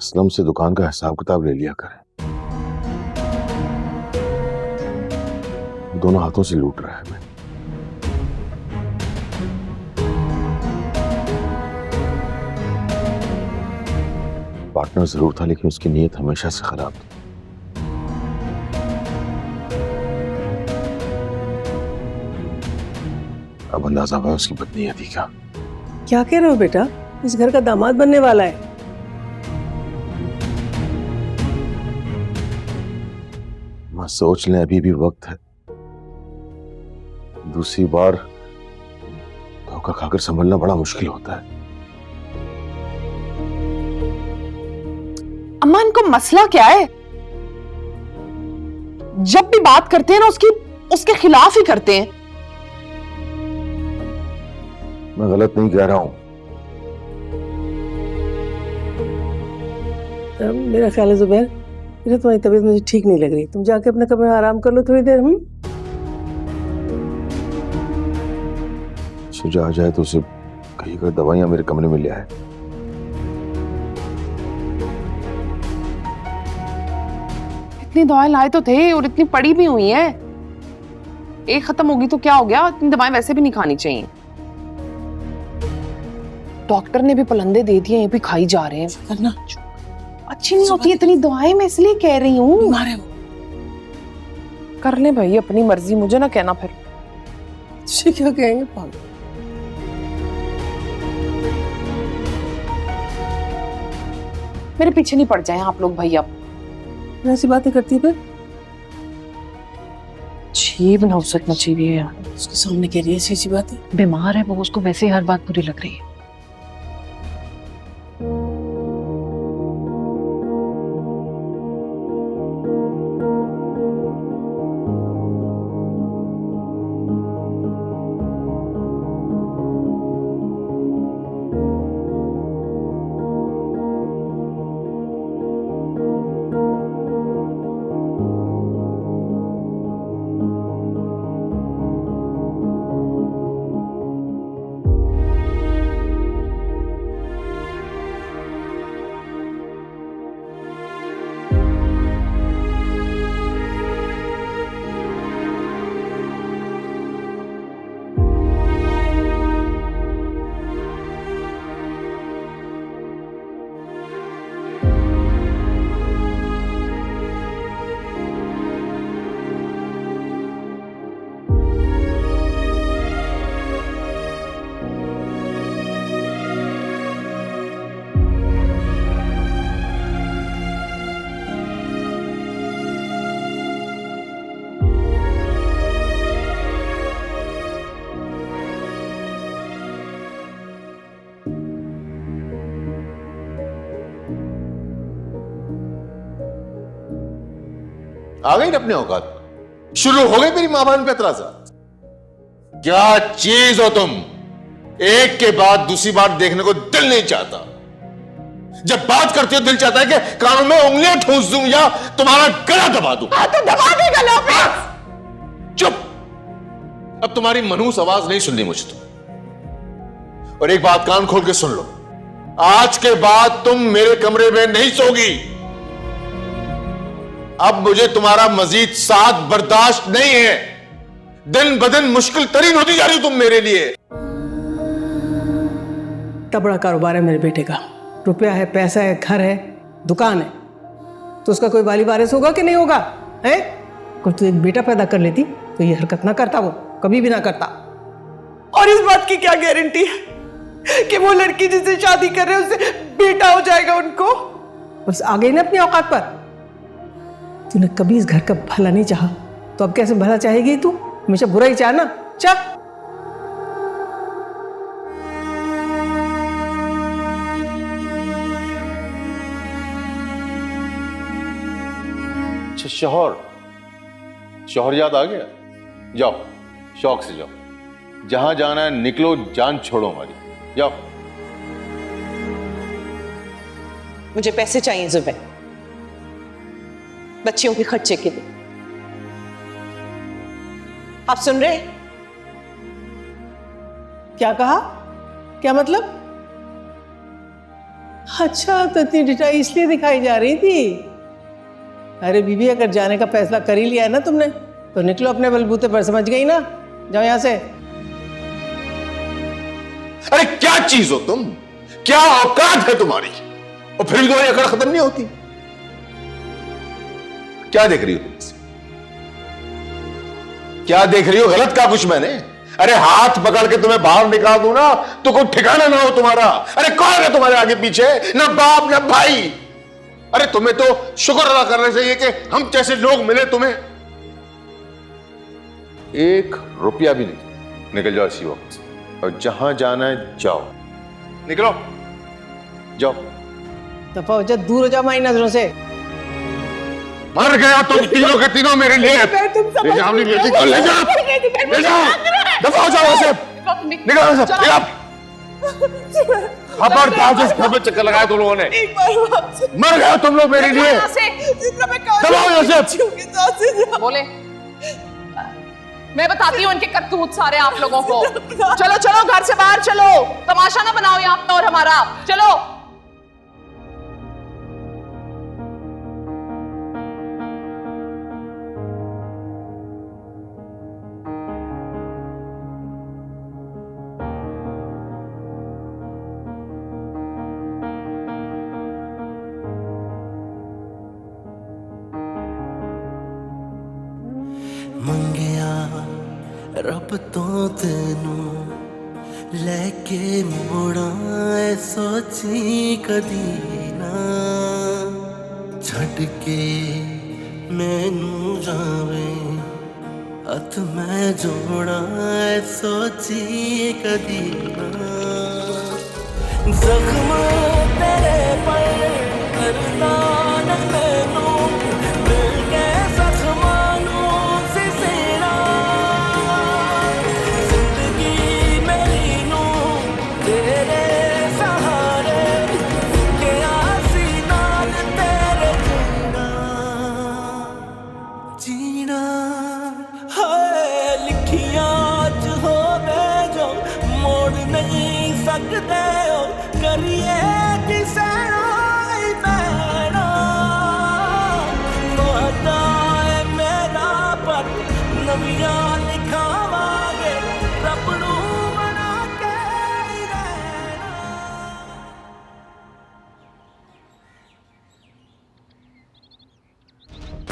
असलम से दुकान का हिसाब किताब ले लिया करें। दोनों हाथों से लूट रहा है मैं। पार्टनर जरूर था लेकिन उसकी नीयत हमेशा से खराब थी। अब अंदाजा हुआ उसकी बदनीयती का। क्या कह रहे हो बेटा? इस घर का दामाद बनने वाला है। मैं सोच लें अभी भी वक्त है। दूसरी बार धोखा खाकर संभलना बड़ा मुश्किल होता है। अम्मा, इनको मसला क्या है? जब भी बात करते हैं ना उसके खिलाफ ही करते हैं। मैं गलत नहीं कह रहा हूं। मेरा ख्याल है जुबैर, मेरा तुम्हारी तबीयत मुझे ठीक नहीं लग रही। तुम जाके अपने कमरे में आराम कर लो थोड़ी देर। शुजा आ जाए तो उसे कहीं कर दवाइयां मेरे कमरे में ले आए। इतनी दवाएं लाए तो थे और इतनी पड़ी भी हुई है। एक खत्म होगी तो क्या हो गया? इतनी दवाएं वैसे भी नहीं खानी चाहिए। डॉक्टर ने भी पलंदे दे दिए, ये भी खाई जा रहे हैं। करना अच्छी नहीं होती इतनी दवाएं, मैं इसलिए कह रही हूँ। कर ले भाई अपनी मर्जी, मुझे ना कहना फिर। क्या कहेंगे पागल। मेरे पीछे नहीं पड़ जाए आप लोग भाई। अब ऐसी बातें करती है फिर? अजीब नौसत मची हुई है यार। उसके सामने कह रही है ऐसी बातें। बीमार है वो, उसको वैसे ही हर बात बुरी लग रही है। आ गई ना अपने औकात पर? शुरू हो गई मेरी मां बहन पे एतराजा? क्या चीज हो तुम? एक के बाद दूसरी बार देखने को दिल नहीं चाहता। जब बात करती हो दिल चाहता है कि कानों में उंगलियां ठूस दूं या तुम्हारा गला दबा दूं। तो दबा दे गला पे। चुप। अब तुम्हारी मनहूस आवाज नहीं सुननी मुझे तो। और एक बात कान खोल के सुन लो, आज के बाद तुम मेरे कमरे में नहीं सोगी। अब मुझे तुम्हारा मजीद साथ बर्दाश्त नहीं है। दिन ब दिन मुश्किल तरीन होती जा रही हो तुम मेरे लिए। इतना बड़ा कारोबार है मेरे बेटे का। रुपया है, पैसा है, घर है, दुकान है, तो उसका कोई वाली वारिस होगा कि नहीं होगा? है कोई तू एक बेटा पैदा कर लेती तो ये हरकत ना करता, वो कभी भी ना करता। और इस बात की क्या गारंटी है कि वो लड़की जिससे शादी कर रहे हैं उससे बेटा हो जाएगा उनको? बस आ गई ना अपनी औकात पर। तूने कभी इस घर का भला नहीं चाहा तो अब कैसे भला चाहेगी तू? हमेशा बुरा ही चाह ना। चाह। अच्छा, शौहर याद आ गया? जाओ शौक से जाओ, जहां जाना है निकलो, जान छोड़ो हमारी। जाओ। मुझे पैसे चाहिए जुबैर, बच्चियों के खर्चे के लिए। आप सुन रहे? क्या कहा? क्या मतलब? अच्छा, तो इतनी डिटाई इसलिए दिखाई जा रही थी। अरे बीबी, अगर जाने का फैसला कर ही लिया है ना तुमने, तो निकलो अपने बलबूते पर, समझ गई ना? जाओ यहाँ से। अरे क्या चीज हो तुम, क्या औकात है तुम्हारी, और फिर भी तुम्हारी अकड़ खत्म नहीं होती। क्या देख रही हो तुम? क्या देख रही हो? गलत कहा कुछ मैंने? अरे हाथ पकड़ के तुम्हें बाहर निकाल दूं ना तो कोई ठिकाना ना हो तुम्हारा। अरे कौन है तुम्हारे आगे पीछे? ना बाप ना भाई। अरे तुम्हें तो शुक्र अदा करना चाहिए कि हम जैसे लोग मिले तुम्हें। 1 रुपया भी नहीं। निकल जाओ इसी वक्त, और जहां जाना है जाओ, निकलो, जाओ। दफा हो जा, दूर हो जाओ हमारी नजरों से। मर गया तुम तीनों के तीनों मेरे लिए। ले जाओ, ले जाओ, ले जाओ, ले जाओ, दफा हो जाओ वैसे, निकलो वैसे, खबरदार जिस घर में चक्कर लगाया तुम लोगों ने। मर गया तुम लोग मेरे लिए। दफा हो वैसे। बोले, मैं बताती हूँ इनके करतूत सारे आप लोगों को। चलो चलो, घर से बाहर चलो, तमाशा ना बनाओ यहाँ पे और हमारा। चलो। ਮੰਗਿਆ ਰੱਬ ਤੋਂ ਤੈਨੂੰ ਲੈ ਕੇ ਮੋੜਾਂ ਐ ਸੋਚੀ ਕਦੀ ਨਾ ਛੱਡ ਕੇ ਮੈਨੂੰ ਜਾਵੇ ਹੱਥ ਮੈਂ ਜੋੜਾਂ ਐ ਸੋਚੀ ਕਦੀ ਨਾ ਜ਼ਖਮ ਤੇਰੇ ਪਰ ਕਰਦਾ ਨਾ ਮੈਨੂੰ ਮਿਲ ਕੇ ਜ਼ਖਮਾਂ सकते हो करिए